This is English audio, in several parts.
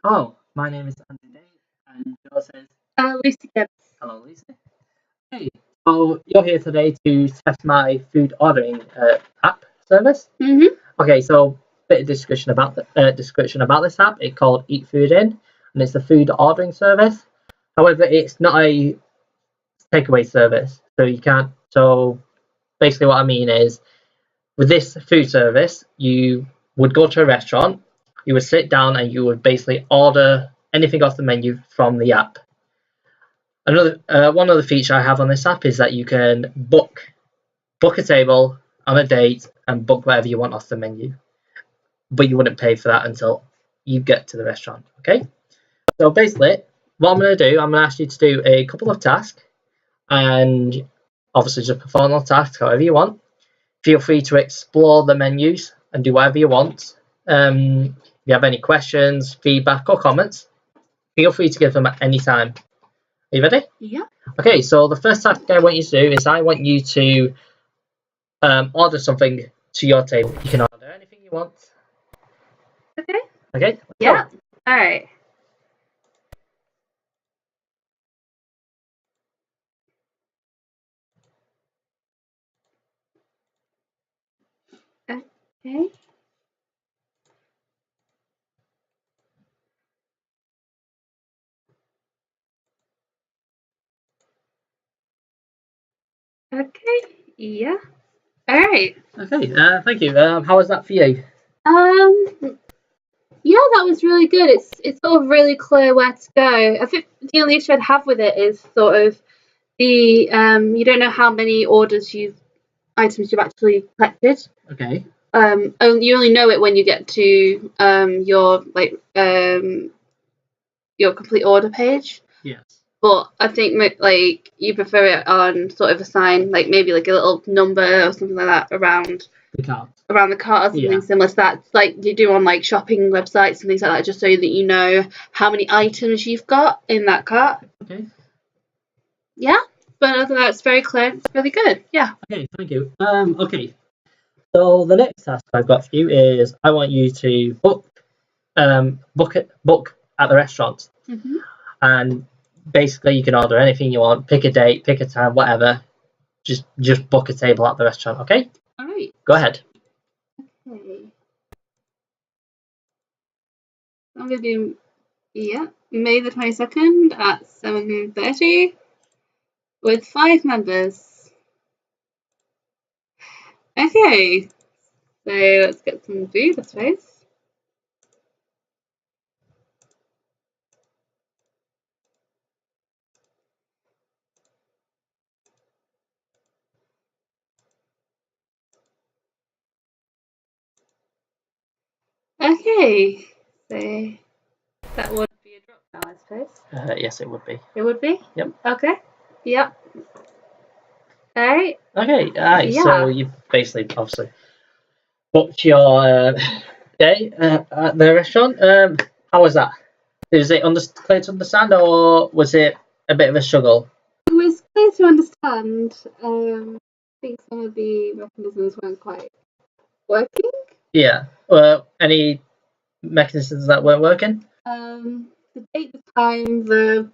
Hello, my name is Anthony, and yours is Lucy Gibbs. Hello, Lisa. Hey, so you're here today to test my food ordering app service. Mm-hmm. Okay, so bit of discussion about this app. It's called Eat Food In, and it's a food ordering service. However, it's not a takeaway service, so you can't. So basically, what I mean is, with this food service, you would go to a restaurant, you would sit down, and you would basically order anything off the menu from the app. Another one other feature I have on this app is that you can book a table on a date and book whatever you want off the menu, but you wouldn't pay for that until you get to the restaurant. Okay, so basically, what I'm going to do, I'm going to ask you to do a couple of tasks, and obviously just perform those tasks however you want. Feel free to explore the menus and do whatever you want. If you have any questions, feedback, or comments, feel free to give them at any time. Are you ready? Yeah. Okay, so the first task I want you to do is I want you to order something to your table. You can order anything you want. Okay. Okay? Yeah. All right. Okay. Okay. Yeah. All right. Okay, thank you. How was that for you? Yeah, that was really good. It's sort of really clear where to go. I think the only issue I'd have with it is sort of the you don't know how many items you've actually collected. Okay. You only know it when you get to your complete order page. Yes. But I think like you prefer it on sort of a sign, like maybe like a little number or something like that around The card. the cart or something similar to that, like you do on like shopping websites and things like that, just so that you know how many items you've got in that cart. Okay. Yeah, but other than that, it's very clear. It's really good. Yeah. Okay, thank you. Okay. So the next task I've got for you is I want you to book at the restaurant, Mm-hmm. and basically you can order anything you want, pick a date, pick a time, whatever. Just book a table at the restaurant. Okay. All right. Go ahead. Okay. I'm gonna do May the 22nd at 7:30 with 5 members. Okay, so let's get some food, I suppose. Okay, so that would be a drop down, I suppose. Yes, it would be. It would be? Yep. Okay. Yep. Alright. Okay. Alright. Yeah. So you basically, obviously, booked your day at the restaurant. How was that? Is it clear to understand, or was it a bit of a struggle? It was clear to understand. I think some of the mechanisms weren't quite working. Yeah. Any mechanisms that weren't working? The date, the time, the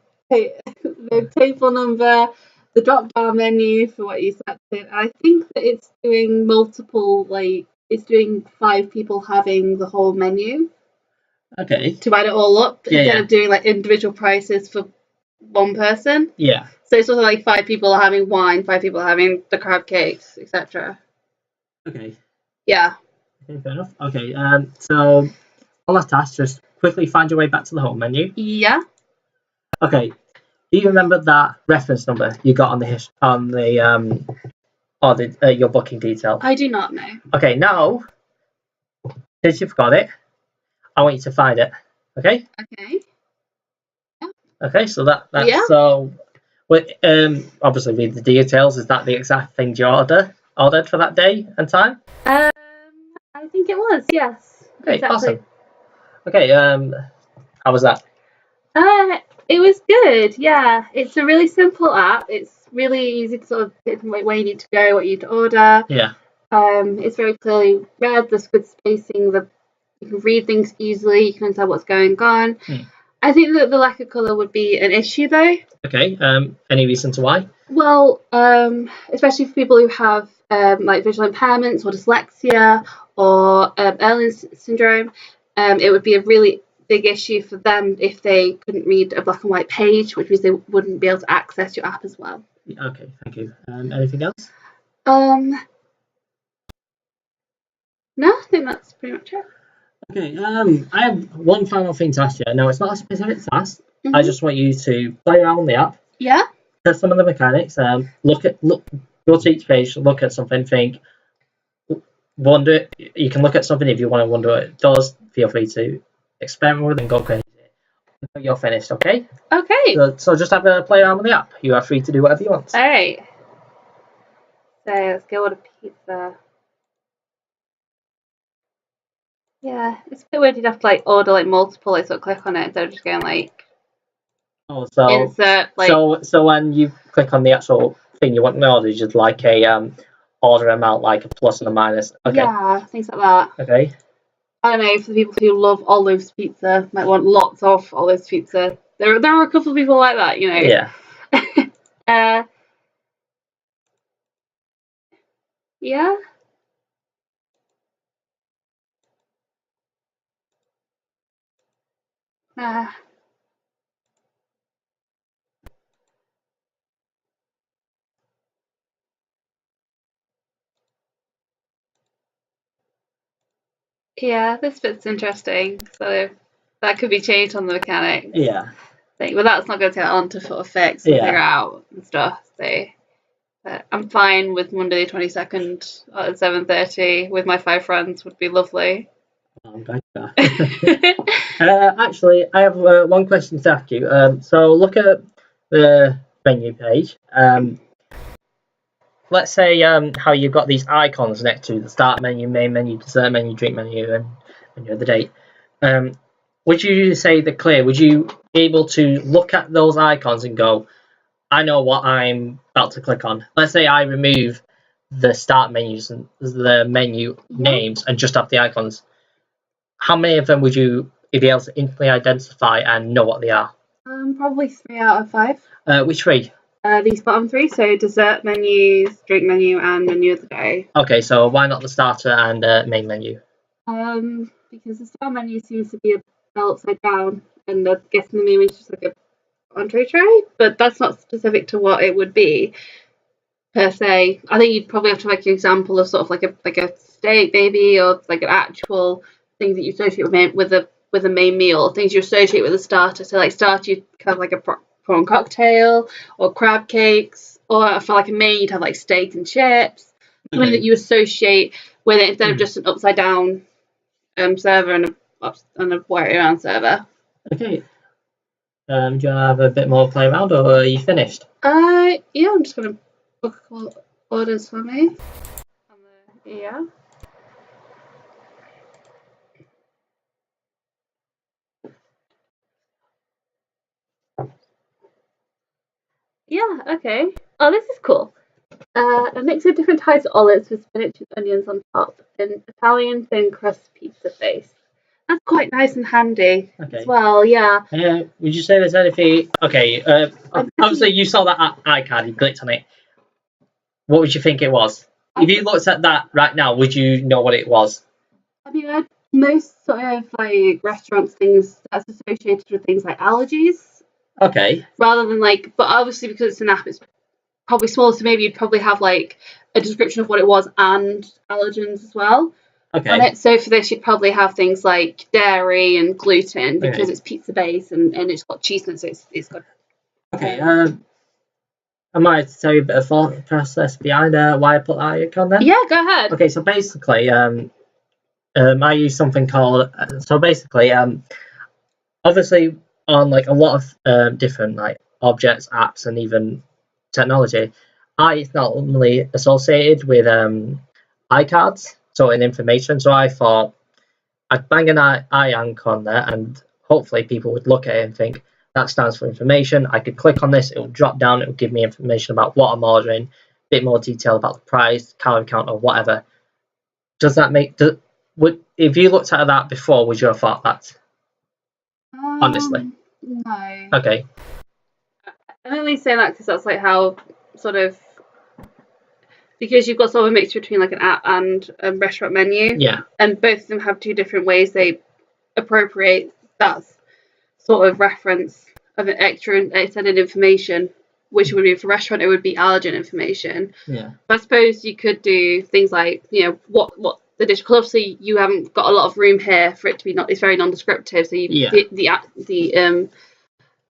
table number, the drop down menu for what you selected. I think that it's doing multiple, like it's doing 5 people having the whole menu Okay. to add it all up Yeah, instead yeah. of doing like individual prices for one person. Yeah. So it's sort of like 5 people are having wine, 5 people are having the crab cakes, etc. Okay. Yeah. Okay, fair enough. Okay. So on that task, just quickly find your way back to the home menu. Yeah. Okay. Do you remember that reference number you got on your booking detail? I do not know. Okay. Now, since you've got it, I want you to find it. Okay. Okay. Okay. So that's Yeah. so. Obviously read the details. Is that the exact thing you ordered for that day and time? I think it was, yes. Okay, exactly. awesome. Okay, how was that? It was good, yeah. It's a really simple app. It's really easy to sort of pinpoint where you need to go, what you need to order. Yeah. It's very clearly read, there's good spacing, you You can read things easily. You can understand what's going on. I think that the lack of colour would be an issue, though. Okay. Any reason to why? Well, especially for people who have like visual impairments or dyslexia or Early syndrome, it would be a really big issue for them if they couldn't read a black and white page, which means they wouldn't be able to access your app as well. Okay, thank you. Anything else? No, I think that's pretty much it. Okay, I have one final thing to ask you. Now, it's not a specific task. I just want you to play around the app. Yeah. Test some of the mechanics. Look, go to each page, look at something, think, wonder. You can look at something if you want to wonder what it does. Feel free to experiment with it and go crazy until you're finished. Okay. Okay. So just have a play around with the app. You are free to do whatever you want. All right. So let's go order pizza. Yeah, it's a bit weird. You'd have to like order like multiple, like sort of click on it instead of just going like. Oh, so insert like. So when you click on the actual thing you want to order, it's just like a order amount, like a plus and a minus. Okay. Yeah, things like that. Okay. I don't know, for the people who love olives pizza, might want lots of olives pizza. There are a couple of people like that, you know. Yeah. Yeah. Yeah, this bit's interesting. So that could be changed on the mechanics. Yeah. Thing, but that's not going to take that long to sort of fix and figure out and stuff. So, but I'm fine with Monday the 22nd at 7:30 with my 5 friends. Would be lovely. I'm glad you are. Actually, I have one question to ask you. So look at the menu page. Let's say how you've got these icons next to the start menu, main menu, dessert menu, drink menu, and menu of the day. Would you say they're clear? Would you be able to look at those icons and go, I know what I'm about to click on? Let's say I remove the start menus and the menu names and just have the icons. How many of them would you be able to instantly identify and know what they are? Probably 3 out of 5. Which 3? These bottom 3, so dessert menus, drink menu, and menu of the day. Okay, so why not the starter and main menu? Because the start menu seems to be a bell upside down, and I guess the main menu is just like a entree tray, but that's not specific to what it would be per se. I think you'd probably have to make an example of sort of like a steak maybe, or like an actual thing that you associate with a main meal, things you associate with a starter. So like starter, you'd have like a prawn cocktail or crab cakes, or for like a main you'd have like steak and chips, something that you associate with it instead of just an upside down server and a way around server. Okay. Do you want to have a bit more play around, or are you finished? Yeah, I'm just gonna book orders for me. Yeah. Yeah, okay. Oh, this is cool. A mix of different types of olives with spinach and onions on top, and Italian thin crust pizza base. That's quite nice and handy as well, yeah. Would you say there's anything... Okay, obviously you saw that icon, you clicked on it. What would you think it was? If you looked at that right now, would you know what it was? I mean, most sort of like restaurants things that's associated with things like allergies. Okay. Rather than like, but obviously because it's an app, it's probably smaller, so maybe you'd probably have like a description of what it was and allergens as well. Okay. On it. So for this, you'd probably have things like dairy and gluten because it's pizza based and it's got cheese in it, so it's got. Okay. I might tell you a bit of thought process behind why I put that icon then. Yeah, go ahead. Okay, so basically, I use something called. So basically, obviously on like a lot of different like objects, apps, and even technology, it's not normally associated with iCards, so in information. So I thought I'd bang an icon there, and hopefully people would look at it and think that stands for information. I could click on this, it will drop down, it will give me information about what I'm ordering, a bit more detail about the price, calorie count, or whatever. Does that make if you looked at that before, would you have thought that? Honestly. No. Okay. I only say that because that's like how sort of, because you've got sort of a mix between like an app and a restaurant menu. Yeah. And both of them have two different ways they appropriate that sort of reference of an extended information, which would be for restaurant, it would be allergen information. Yeah. But I suppose you could do things like, what the dish, because obviously you haven't got a lot of room here for it to be it's very non-descriptive. So the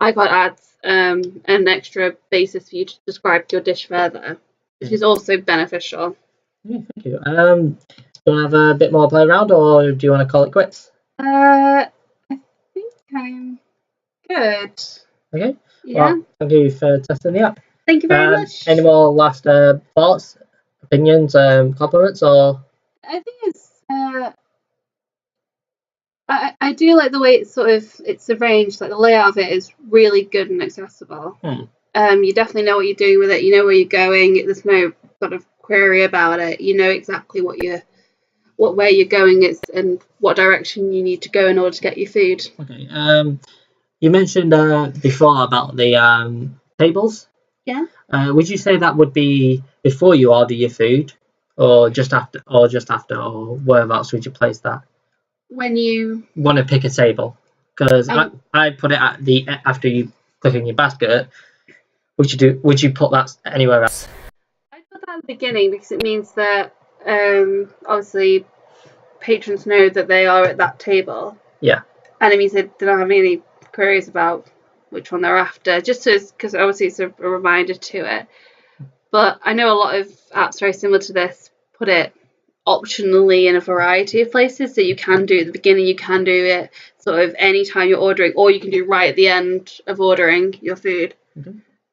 iPad adds an extra basis for you to describe your dish further, which is also beneficial. Yeah, thank you. Do you want to have a bit more play around, or do you want to call it quits? I think I'm good. Okay. Yeah. Well, thank you for testing the app. Thank you very much. Any more last thoughts, opinions, compliments, or? I think it's. I do like the way it's arranged. Like the layout of it is really good and accessible. You definitely know what you're doing with it. You know where you're going. There's no sort of query about it. You know exactly where you're going is and what direction you need to go in order to get your food. Okay. You mentioned before about the tables. Yeah. Would you say that would be before you order your food, or just after, or whereabouts would you place that? When you want to pick a table, because I put it at the after you click in your basket. Would you put that anywhere else? I put that at the beginning because it means that obviously patrons know that they are at that table. Yeah. And it means they don't have any queries about which one they're after, just because obviously it's a reminder to it. But I know a lot of apps very similar to this put it optionally in a variety of places, so you can do it at the beginning, you can do it sort of any time you're ordering, or you can do right at the end of ordering your food.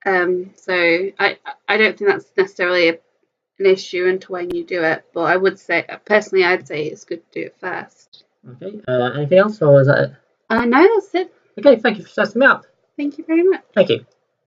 So I don't think that's necessarily an issue until when you do it, but I would say personally I'd say it's good to do it first. Okay. Anything else, or is that it? No, that's it. Okay, thank you for setting me up. Thank you very much. Thank you.